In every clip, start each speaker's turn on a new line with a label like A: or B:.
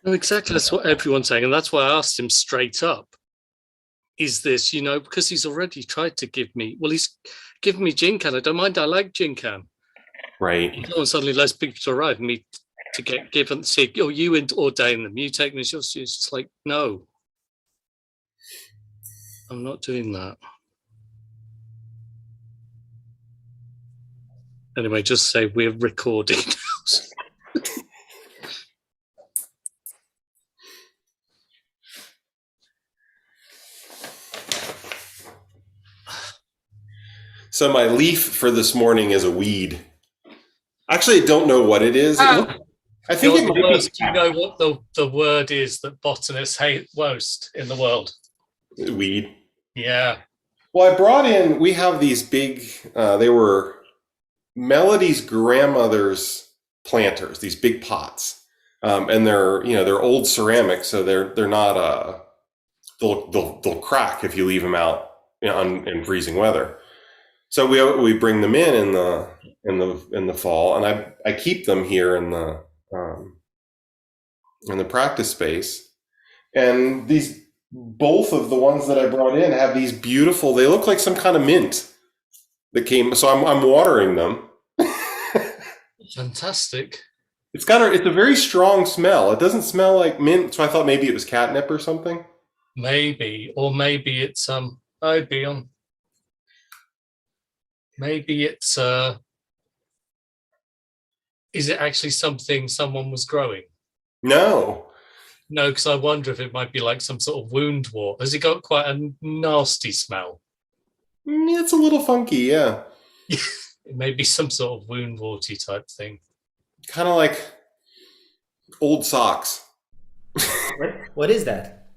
A: No, exactly. That's what everyone's saying. And that's why I asked him straight up, is this, because he's already tried to give me, well, he's given me Jinkan. I don't mind. I like Jinkan.
B: Right.
A: And suddenly loads of people to arrive and me to get given, say, oh, you ordain them, you take them as yours. It's just like, no, I'm not doing that. Anyway, just say we're recording now.
B: So my leaf for this morning is a weed. Actually, I don't know what it is. I think it might be.
A: Do you know what the word is that botanists hate most in the world?
B: Weed.
A: Yeah.
B: Well, I brought in, we have these big, they were Melody's grandmother's planters, these big pots. And they're old ceramic, so they're not, they'll crack if you leave them out in freezing weather. So we bring them in the fall, and I keep them here in the practice space. And these, both of the ones that I brought in have these beautiful, they look like some kind of mint that came, so I'm watering them.
A: Fantastic.
B: It's a very strong smell. It doesn't smell like mint, so I thought maybe it was catnip or something.
A: Maybe it's maybe it's is it actually something someone was growing?
B: No,
A: because I wonder if it might be like some sort of wound wart. Has it got quite a nasty smell?
B: It's a little funky, yeah.
A: It may be some sort of wound warty type thing.
B: Kind of like old socks.
C: What is that?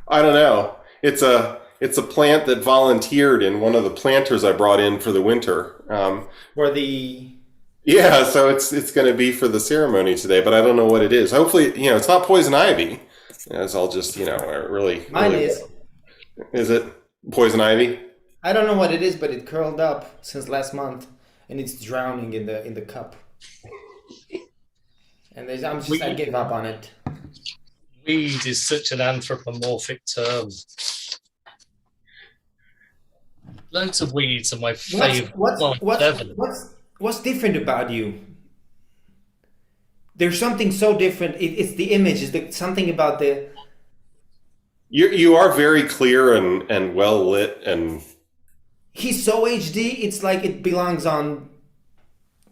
B: I don't know. It's a plant that volunteered in one of the planters I brought in for the winter. Yeah, so it's going to be for the ceremony today, but I don't know what it is. Hopefully, it's not poison ivy. As I'll just, really.
C: Mine
B: really,
C: is.
B: Is it poison ivy?
C: I don't know what it is, but it curled up since last month, and it's drowning in the cup. And I gave up on it.
A: Weed is such an anthropomorphic term. Loads of weeds are my favorite.
C: What's different about you? There's something so different. It's the image. It's something about the.
B: You are very clear and well lit, and
C: he's so HD. It's like it belongs on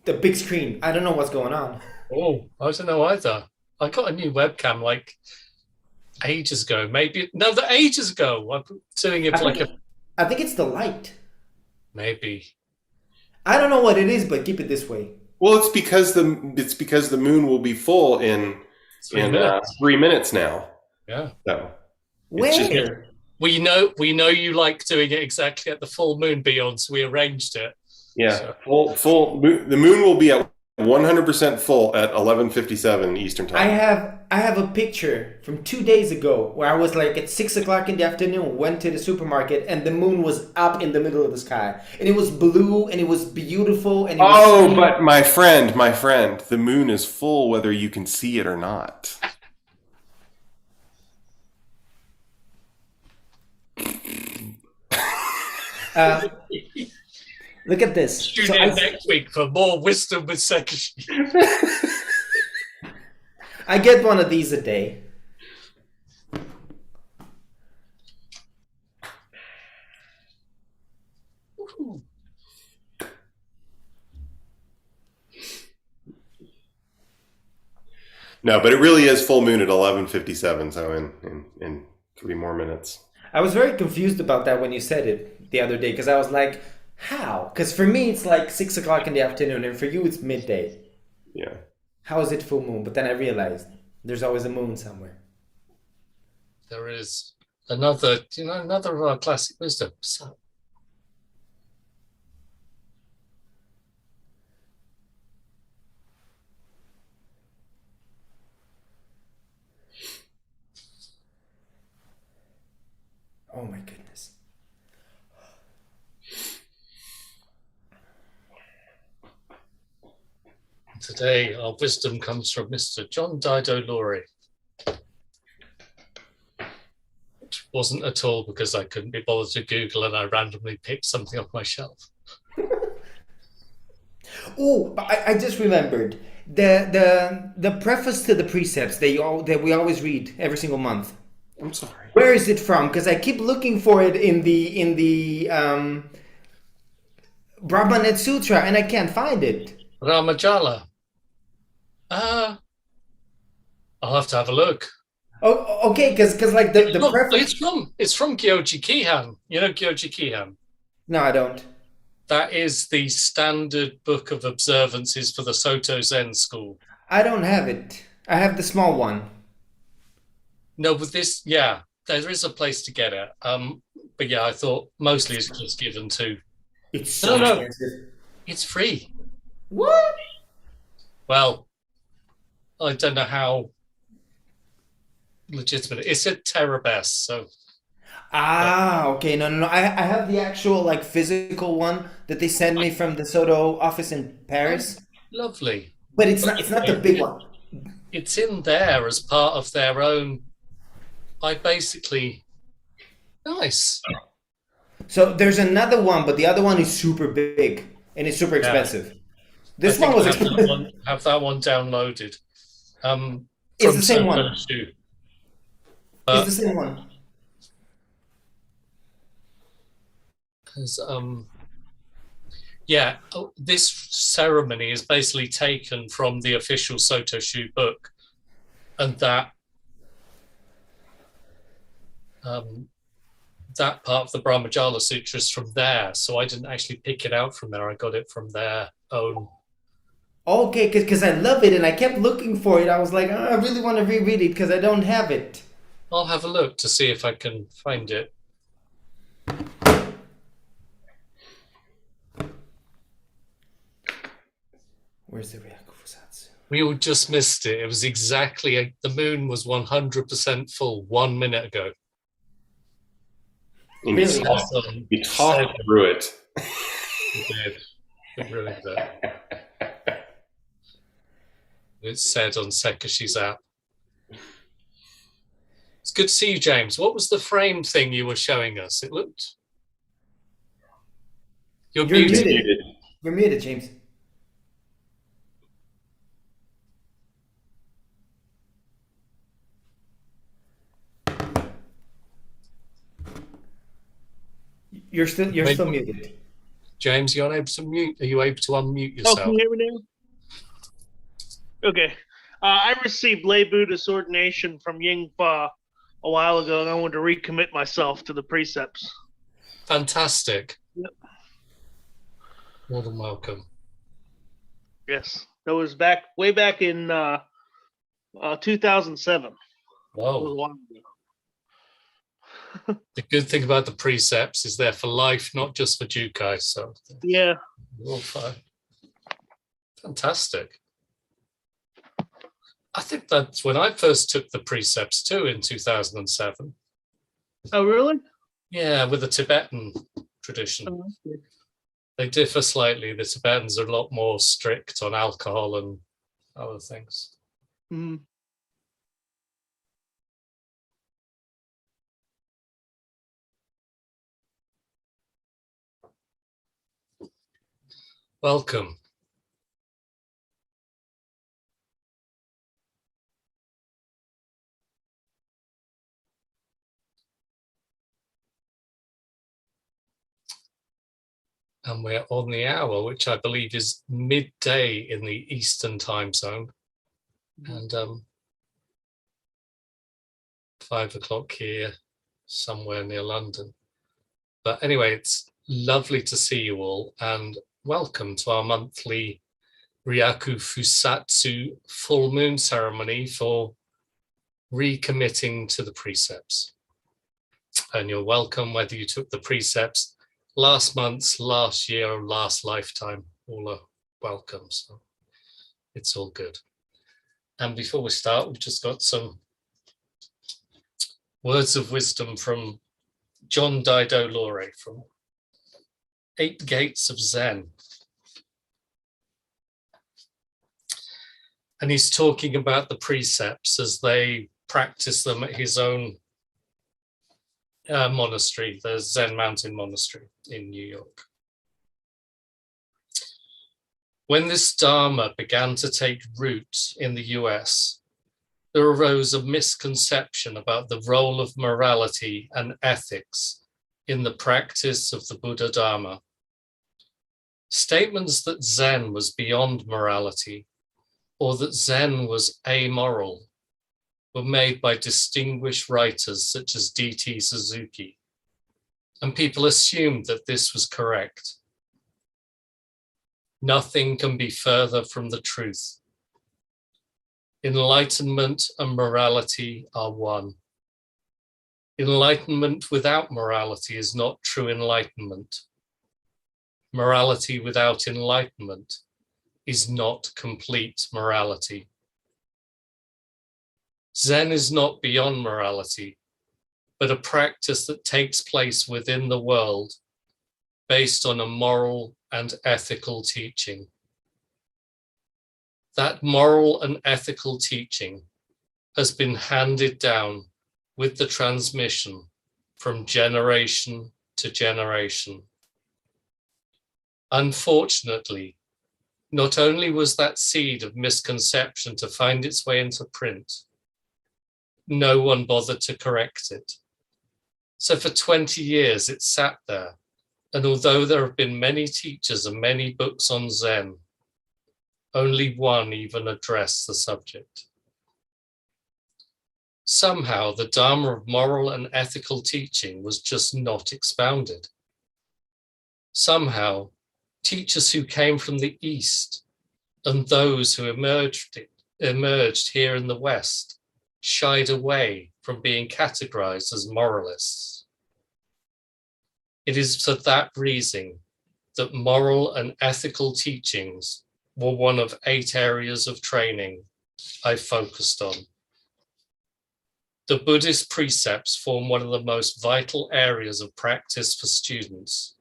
C: the big screen. I don't know what's going on.
A: Oh, I don't know either. I got a new webcam like ages ago. Ages ago. I'm doing it
C: I think it's the light.
A: Maybe.
C: I don't know what it is, but keep it this way.
B: Well, it's because the moon will be full in 3 minutes now.
A: Yeah.
B: So
C: where?
A: We know you like doing it exactly at the full moon, Beyond, so we arranged it.
B: Yeah, so. full. The moon will be at 100% full at 11:57 Eastern time.
C: I have a picture from 2 days ago where I was like at 6 o'clock in the afternoon, went to the supermarket, and the moon was up in the middle of the sky, and it was blue and it was beautiful. And
B: but my friend, the moon is full whether you can see it or not.
C: Look at this.
A: Tune in next week for more wisdom with Sekishi.
C: I get one of these a day.
B: No, but it really is full moon at 11:57, so in 3 more minutes.
C: I was very confused about that when you said it the other day, because I was like, how? Because for me it's like 6 o'clock in the afternoon, and for you it's midday.
B: Yeah.
C: How is it full moon? But then I realized there's always a moon somewhere.
A: There is another of our classic wisdom. So.
C: Oh my goodness.
A: Today, our wisdom comes from Mr. John Dido Laurie. Wasn't at all because I couldn't be bothered to Google and I randomly picked something off my shelf.
C: Oh, but I just remembered the preface to the precepts that we always read every single month.
B: I'm sorry.
C: Where is it from? Because I keep looking for it in the Brahma Sutra and I can't find it.
A: Brahma-Jala. I'll have to have a look.
C: Oh, okay, because like the preface.
A: It's from Gyoji Kihan. You know Gyoji Kihan?
C: No, I don't.
A: That is the standard book of observances for the Soto Zen school.
C: I don't have it. I have the small one.
A: No, but this, yeah, there is a place to get it. But yeah, I thought mostly it's just given to.
C: It's so expensive.
A: It's free.
C: What?
A: Well, I don't know how legitimate. It's a Terabest, so.
C: Okay. No. I have the actual like physical one that they sent me from the Soto office in Paris.
A: Lovely.
C: But it's not the big one.
A: It's in there as part of their own. Nice.
C: So there's another one, but the other one is super big and it's super expensive. This one was expensive.
A: Have that one downloaded.
C: It's the same one.
A: It's
C: the same one.
A: This ceremony is basically taken from the official Soto Shu book, and that part of the Brahma-Jala Sutra is from there. So I didn't actually pick it out from there. I got it from their own.
C: Okay, because I love it and I kept looking for it. I was like, I really want to reread it because I don't have it.
A: I'll have a look to see if I can find it.
C: Where's the Ryaku Fusatsu?
A: We all just missed it. It was exactly, the moon was 100% full 1 minute ago.
C: Really?
B: You talked through it.
A: You did. It really did. It said on Sekishi's app. It's good to see you, James. What was the frame thing you were showing us? It looked... You're muted.
C: You're muted, James. You're still muted.
A: James, you're unable to mute. Are you able to unmute yourself?
D: Oh, can you hear me now? Okay. I received lay Buddhist ordination from Ying Fa a while ago, and I wanted to recommit myself to the precepts.
A: Fantastic.
D: Yep.
A: More than welcome.
D: Yes. That was way back in 2007.
A: Whoa. The good thing about the precepts is they're for life, not just for Jukai. So
D: yeah,
A: all fine. Fantastic. I think that's when I first took the precepts too in 2007.
D: Oh, really?
A: Yeah, with the Tibetan tradition.
D: Oh, that's good.
A: They differ slightly. The Tibetans are a lot more strict on alcohol and other things.
D: Mm-hmm.
A: Welcome. And we're on the hour, which I believe is midday in the Eastern time zone. And 5 o'clock here, somewhere near London. But anyway, it's lovely to see you all, and welcome to our monthly Ryaku Fusatsu full moon ceremony for recommitting to the precepts. And you're welcome whether you took the precepts last month, last year, or last lifetime. All are welcome, so it's all good. And before we start, we've just got some words of wisdom from John Dido Lore from 8 Gates of Zen. And he's talking about the precepts as they practice them at his own monastery, the Zen Mountain Monastery in New York. When this Dharma began to take root in the US, there arose a misconception about the role of morality and ethics in the practice of the Buddha Dharma. Statements that Zen was beyond morality or that Zen was amoral were made by distinguished writers such as D.T. Suzuki, and people assumed that this was correct. Nothing can be further from the truth. Enlightenment and morality are one. Enlightenment without morality is not true enlightenment. Morality without enlightenment is not complete morality. Zen is not beyond morality, but a practice that takes place within the world based on a moral and ethical teaching. That moral and ethical teaching has been handed down with the transmission from generation to generation. Unfortunately, not only was that seed of misconception to find its way into print, no one bothered to correct it. So for 20 years it sat there, and although there have been many teachers and many books on Zen, only one even addressed the subject. Somehow the Dharma of moral and ethical teaching was just not expounded. Somehow, teachers who came from the East and those who emerged here in the West shied away from being categorized as moralists. It is for that reason that moral and ethical teachings were one of 8 areas of training I focused on. The Buddhist precepts form one of the most vital areas of practice for students,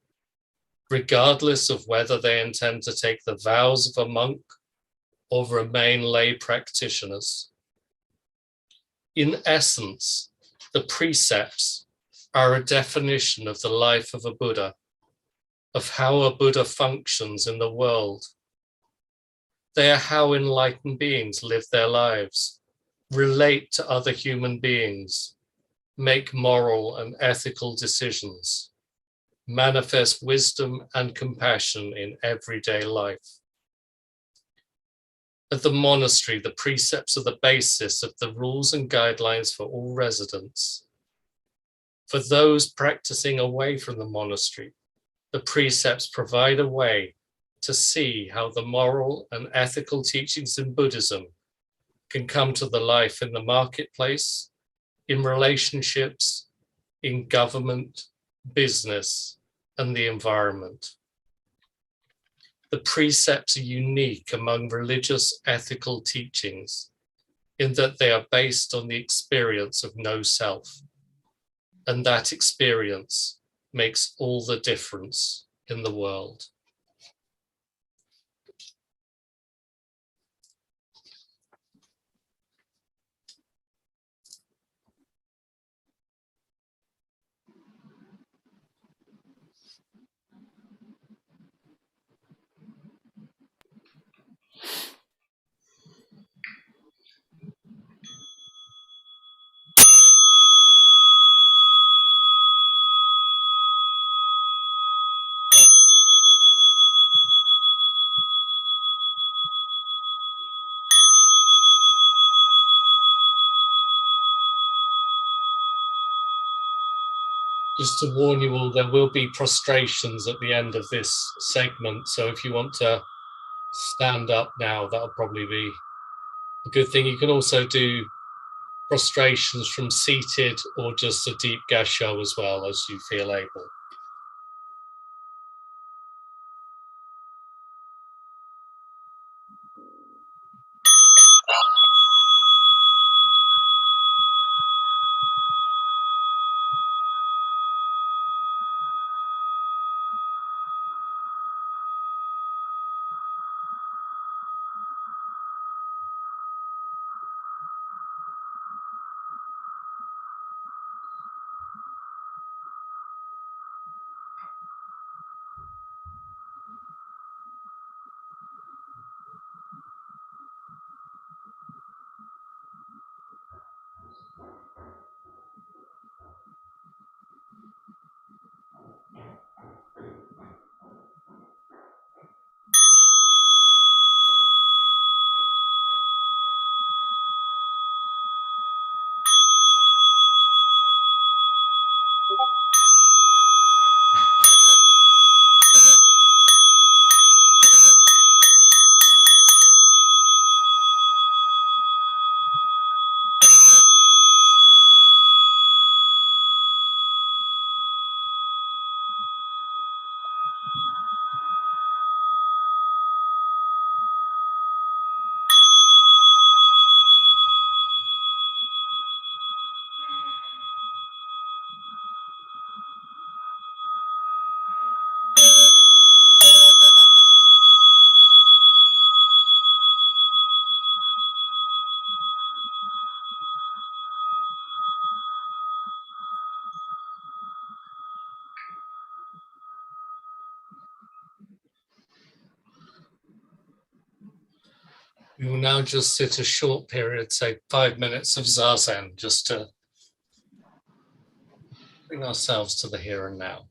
A: regardless of whether they intend to take the vows of a monk or remain lay practitioners. In essence, the precepts are a definition of the life of a Buddha, of how a Buddha functions in the world. They are how enlightened beings live their lives, relate to other human beings, make moral and ethical decisions, manifest wisdom and compassion in everyday life. At the monastery, the precepts are the basis of the rules and guidelines for all residents. For those practicing away from the monastery, the precepts provide a way to see how the moral and ethical teachings in Buddhism can come to the life in the marketplace, in relationships, in government, business, and the environment. The precepts are unique among religious ethical teachings in that they are based on the experience of no self, and that experience makes all the difference in the world. Just to warn you all, there will be prostrations at the end of this segment. So if you want to stand up now, that'll probably be a good thing. You can also do prostrations from seated or just a deep gassho as well, as you feel able. We will now just sit a short period, say 5 minutes of zazen, just to bring ourselves to the here and now.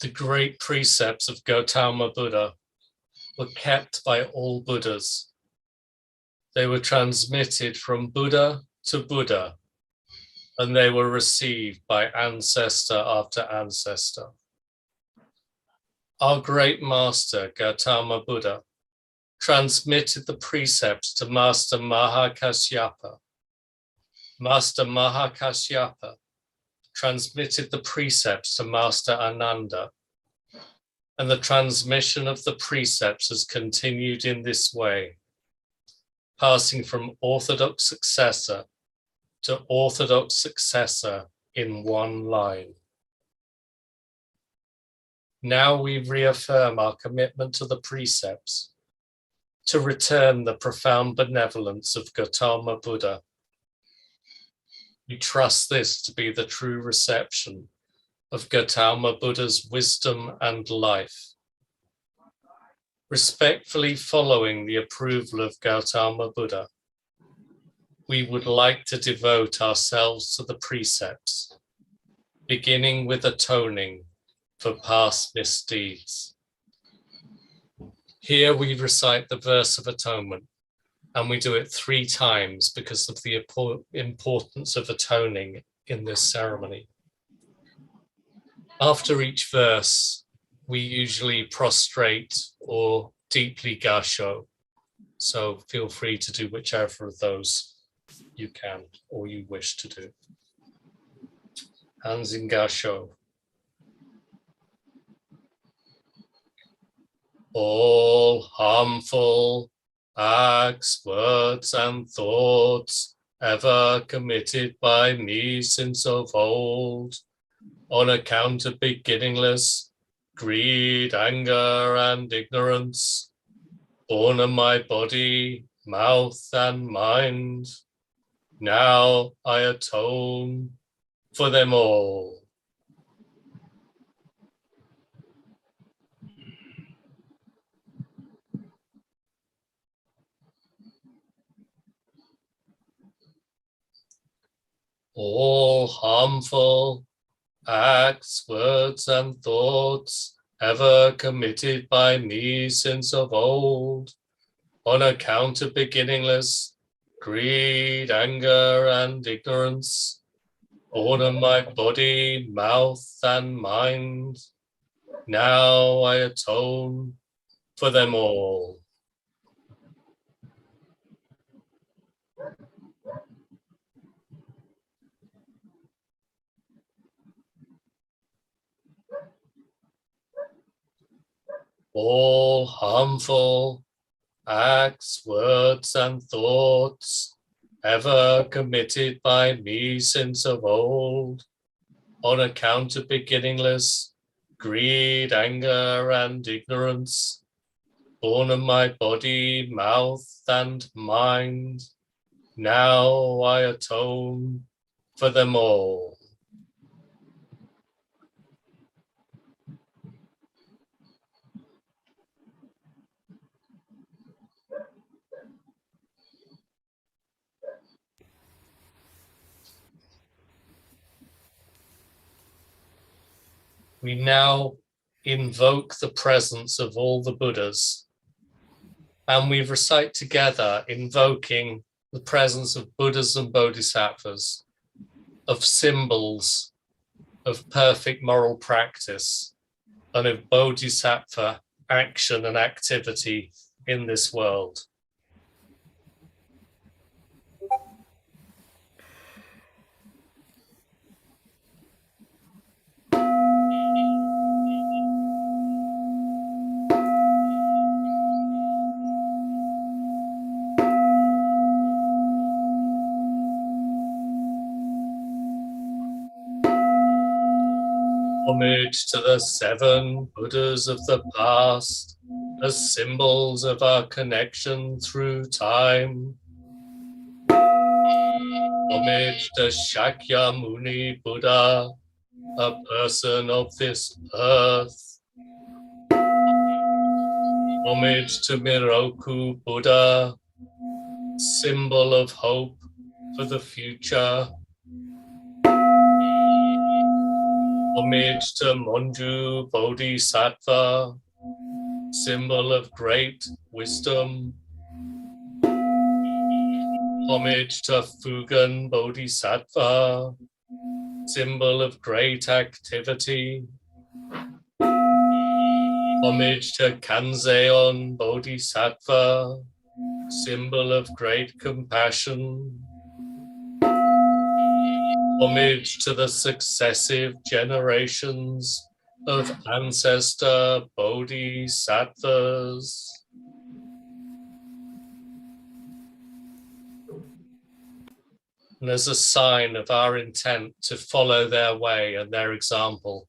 A: The great precepts of Gautama Buddha were kept by all Buddhas. They were transmitted from Buddha to Buddha, and they were received by ancestor after ancestor. Our great master, Gautama Buddha, transmitted the precepts to Master Mahakasyapa. Master Mahakasyapa transmitted the precepts to Master Ananda, and the transmission of the precepts has continued in this way, passing from orthodox successor to orthodox successor in one line. Now we reaffirm our commitment to the precepts, to return the profound benevolence of Gautama Buddha. We trust this to be the true reception of Gautama Buddha's wisdom and life. Respectfully following the approval of Gautama Buddha, we would like to devote ourselves to the precepts, beginning with atoning for past misdeeds. Here we recite the verse of atonement, and we do it 3 times because of the importance of atoning in this ceremony. After each verse, we usually prostrate or deeply gasho, so feel free to do whichever of those you can or you wish to do. Hands in gasho. All harmful acts, words, and thoughts ever committed by me since of old, on account of beginningless greed, anger, and ignorance, born of my body, mouth, and mind, now I atone for them all. All harmful acts, words, and thoughts ever committed by me since of old, on account of beginningless greed, anger, and ignorance, born of my body, mouth, and mind, now I atone for them all. All harmful acts, words, and thoughts ever committed by me since of old, on account of beginningless greed, anger, and ignorance, born of my body, mouth, and mind, now I atone for them all. We now invoke the presence of all the Buddhas, and we recite together, invoking the presence of Buddhas and Bodhisattvas, of symbols of perfect moral practice, and of Bodhisattva action and activity in this world. Homage to the 7 Buddhas of the past as symbols of our connection through time. Homage to Shakyamuni Buddha, a person of this earth. Homage to Miroku Buddha, symbol of hope for the future. Homage to Monju Bodhisattva, symbol of great wisdom. Homage to Fugen Bodhisattva, symbol of great activity. Homage to Kanzeon Bodhisattva, symbol of great compassion. Homage to the successive generations of ancestor bodhisattvas. And as a sign of our intent to follow their way and their example,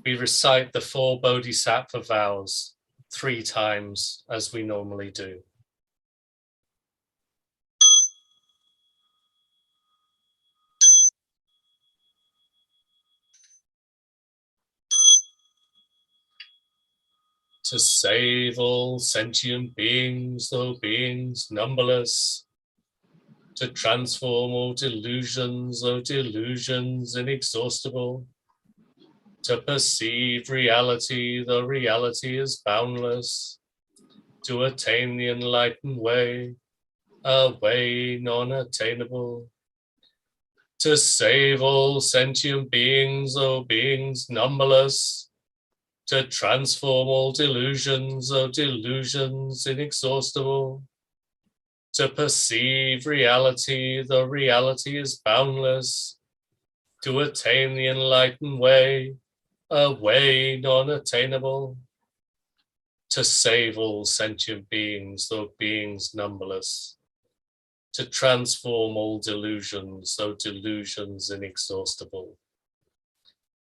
A: we recite the 4 bodhisattva vows 3 times as we normally do. To save all sentient beings, though beings numberless. To transform all delusions, though delusions inexhaustible. To perceive reality, though reality is boundless. To attain the enlightened way, a way non-attainable. To save all sentient beings, though beings numberless. To transform all delusions, though delusions inexhaustible. To perceive reality, though reality is boundless. To attain the enlightened way, a way non-attainable. To save all sentient beings, though beings numberless. To transform all delusions, though delusions inexhaustible.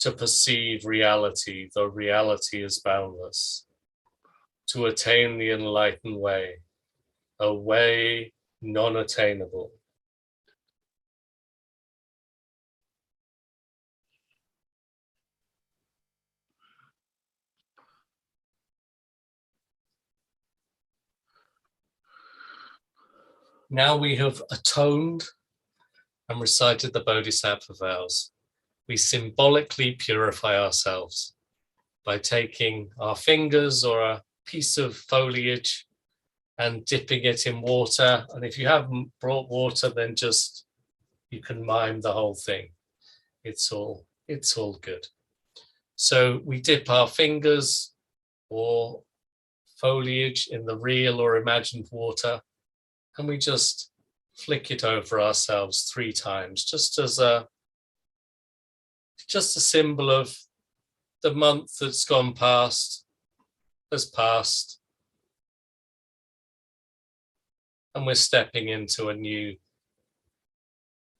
A: To perceive reality, though reality is boundless. To attain the enlightened way, a way non-attainable. Now we have atoned and recited the Bodhisattva vows. We symbolically purify ourselves by taking our fingers or a piece of foliage and dipping it in water. And if you haven't brought water, then just, you can mime the whole thing. It's all good. So we dip our fingers or foliage in the real or imagined water, and we just flick it over ourselves 3 times, just as a symbol of the month that's gone past, has passed, and we're stepping into a new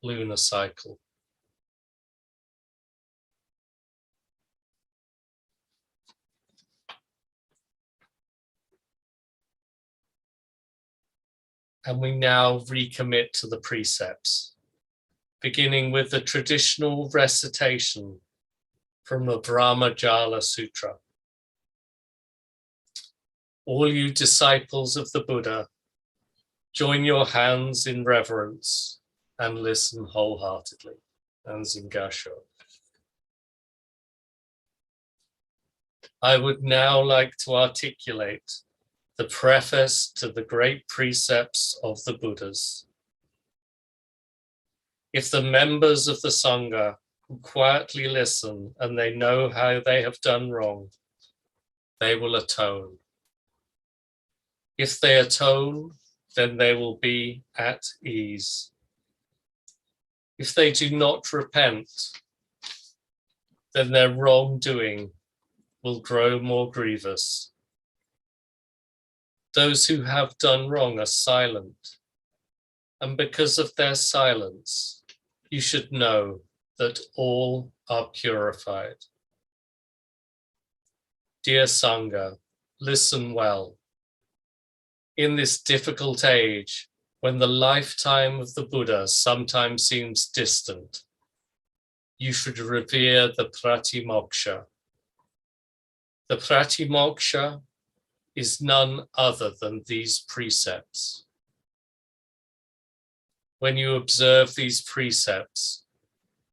A: lunar cycle. And we now recommit to the precepts, beginning with the traditional recitation from the Brahma-Jala Sutra. All you disciples of the Buddha, join your hands in reverence and listen wholeheartedly. Hands in Gasho. I would now like to articulate the preface to the great precepts of the Buddhas. If the members of the Sangha will quietly listen and they know how they have done wrong, they will atone. If they atone, then they will be at ease. If they do not repent, then their wrongdoing will grow more grievous. Those who have done wrong are silent, and because of their silence, you should know that all are purified. Dear Sangha, listen well. In this difficult age, when the lifetime of the Buddha sometimes seems distant, you should revere the Pratimoksha. The Pratimoksha is none other than these precepts. When you observe these precepts,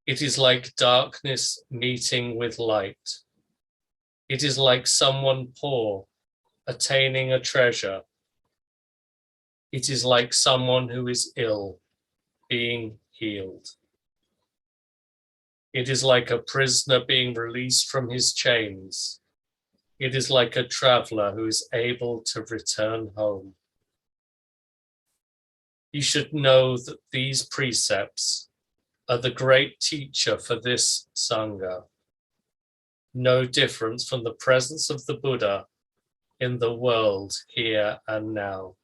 A: it is like darkness meeting with light. It is like someone poor attaining a treasure. It is like someone who is ill being healed. It is like a prisoner being released from his chains. It is like a traveler who is able to return home. You should know that these precepts are the great teacher for this Sangha. No difference from the presence of the Buddha in the world here and now.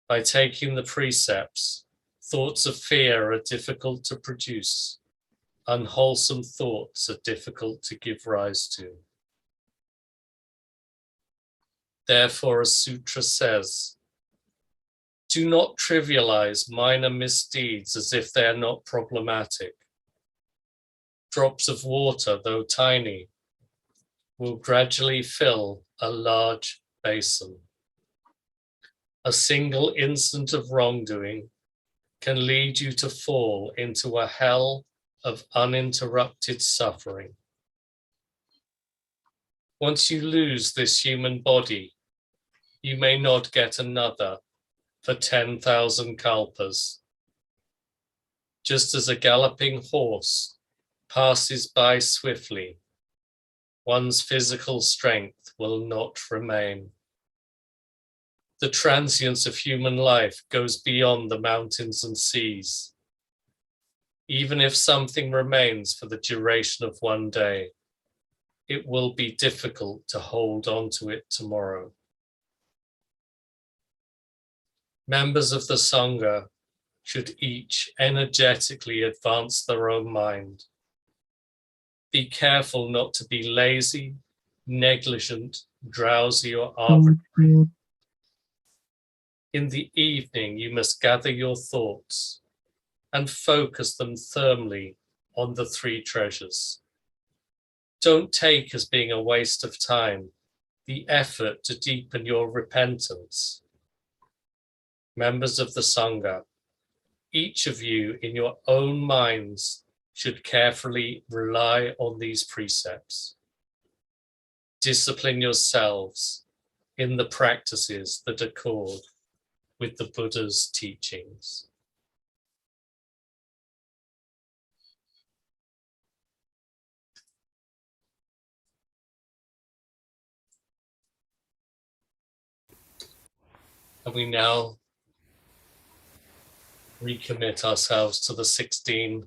A: By taking the precepts, thoughts of fear are difficult to produce. Unwholesome thoughts are difficult to give rise to. Therefore, a sutra says, do not trivialize minor misdeeds as if they are not problematic. Drops of water, though tiny, will gradually fill a large basin. A single instant of wrongdoing can lead you to fall into a hell of uninterrupted suffering. Once you lose this human body, you may not get another for 10,000 kalpas. Just as a galloping horse passes by swiftly, one's physical strength will not remain. The transience of human life goes beyond the mountains and seas. Even if something remains for the duration of one day, it will be difficult to hold on to it tomorrow. Members of the Sangha should each energetically advance their own mind. Be careful not to be lazy, negligent, drowsy, or arbitrary. In the evening, you must gather your thoughts and focus them firmly on the three treasures. Don't take as being a waste of time the effort to deepen your repentance. Members of the Sangha, each of you in your own minds should carefully rely on these precepts. Discipline yourselves in the practices that accord with the Buddha's teachings. And we now recommit ourselves to the 16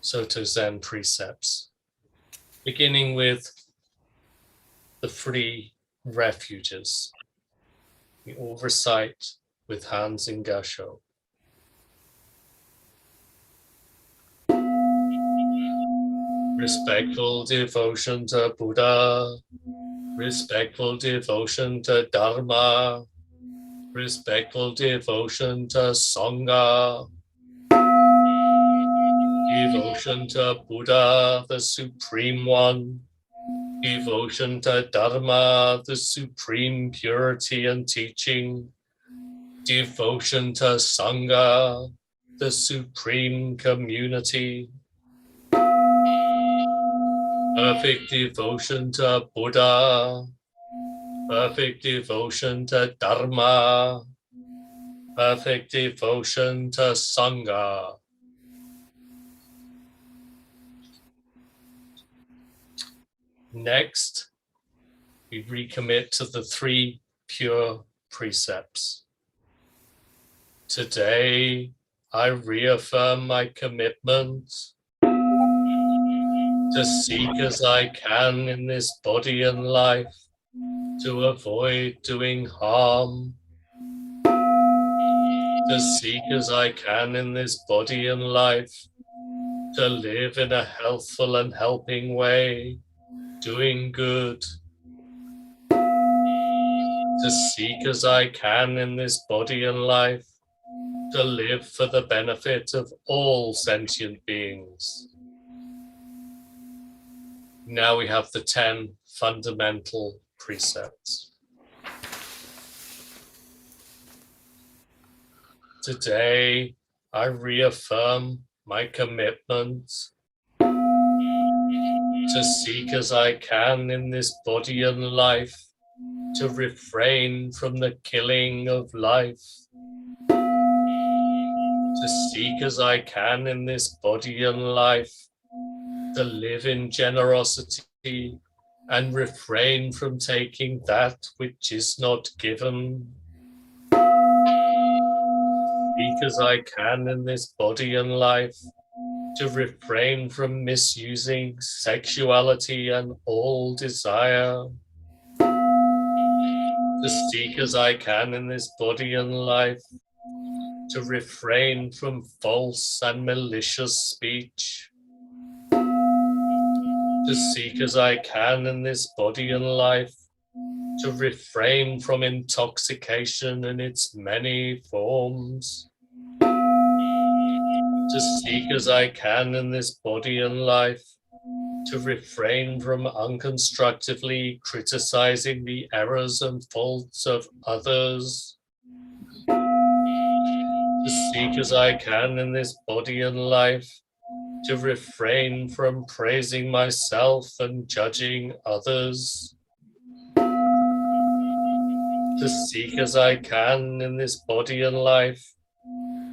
A: Soto Zen Precepts, beginning with the free refuges. We all recite with hands in gasho. Respectful devotion to Buddha, respectful devotion to Dharma, respectful devotion to Sangha, devotion to Buddha, the Supreme One, devotion to Dharma, the supreme purity and teaching, devotion to Sangha, the supreme community, perfect devotion to Buddha, perfect devotion to Dharma, perfect devotion to Sangha. Next, we recommit to the three pure precepts. Today, I reaffirm my commitment to seek as I can in this body and life, to avoid doing harm, to seek as I can in this body and life, to live in a healthful and helping way, doing good, to seek as I can in this body and life, to live for the benefit of all sentient beings. Now we have the 10 fundamental precepts. Today, I reaffirm my commitment to seek as I can in this body and life, to refrain from the killing of life, to seek as I can in this body and life, to live in generosity and refrain from taking that which is not given. Seek as I can in this body and life, to refrain from misusing sexuality and all desire. To seek as I can in this body and life, to refrain from false and malicious speech. To seek as I can in this body and life, to refrain from intoxication in its many forms. To seek as I can in this body and life, to refrain from unconstructively criticizing the errors and faults of others. To seek as I can in this body and life, to refrain from praising myself and judging others. To seek as I can in this body and life,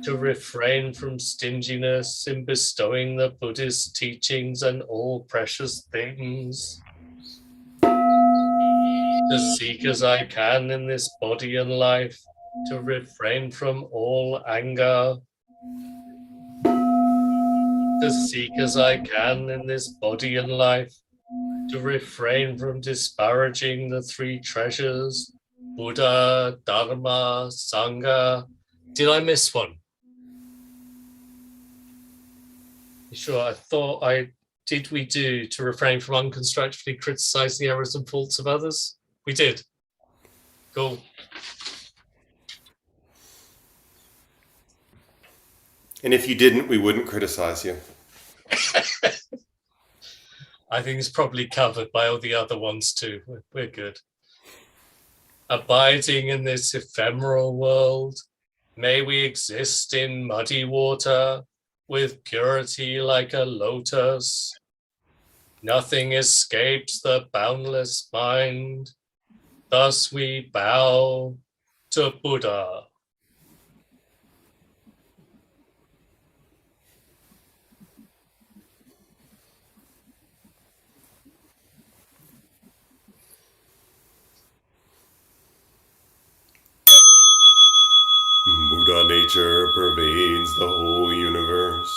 A: to refrain from stinginess in bestowing the Buddhist teachings and all precious things. To seek as I can in this body and life, to refrain from all anger. To seek as I can in this body and life, to refrain from disparaging the three treasures, Buddha, Dharma, Sangha. Did I miss one? Sure, I thought we do to refrain from unconstructively criticizing the errors and faults of others? We did. Cool.
B: And if you didn't, we wouldn't criticize you.
A: I think it's probably covered by all the other ones too. We're good. Abiding in this ephemeral world, may we exist in muddy water, with purity like a lotus. Nothing escapes the boundless mind. Thus we bow to Buddha.
B: Buddha nature pervades the whole universe,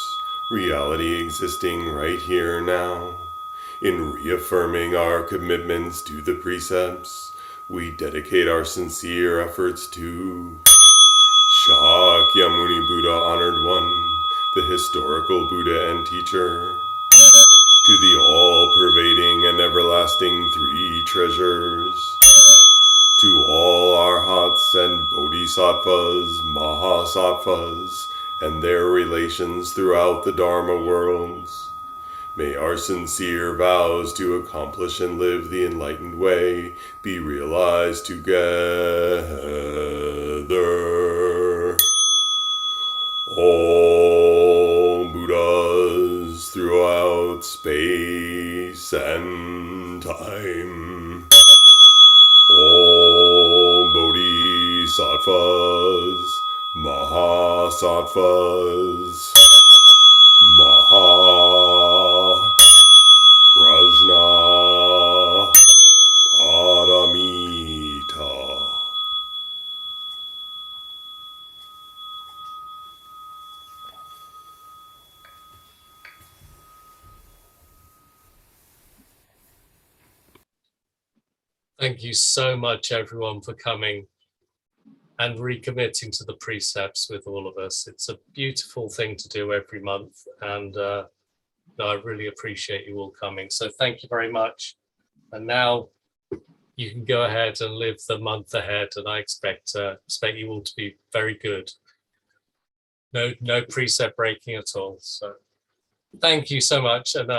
B: reality existing right here now. In reaffirming our commitments to the precepts, we dedicate our sincere efforts to Shakyamuni Buddha, honored one, the historical Buddha and teacher, to the all-pervading and everlasting three treasures, to all arhats and bodhisattvas, mahasattvas, and their relations throughout the Dharma worlds. May our sincere vows to accomplish and live the enlightened way be realized together. All Buddhas throughout space and time. All bodhisattvas, mahasattvas, prajna paramita.
A: Thank you so much, everyone, for coming and recommitting to the precepts with all of us. It's a beautiful thing to do every month, and No, I really appreciate you all coming. So thank you very much. And now you can go ahead and live the month ahead, and I expect you all to be very good. No precept breaking at all. So thank you so much, and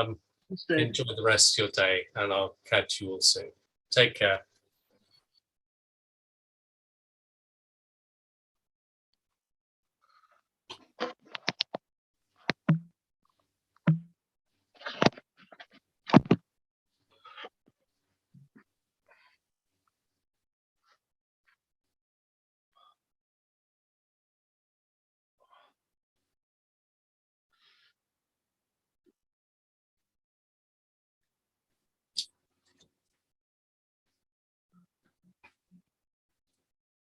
A: enjoy the rest of your day, and I'll catch you all soon. Take care.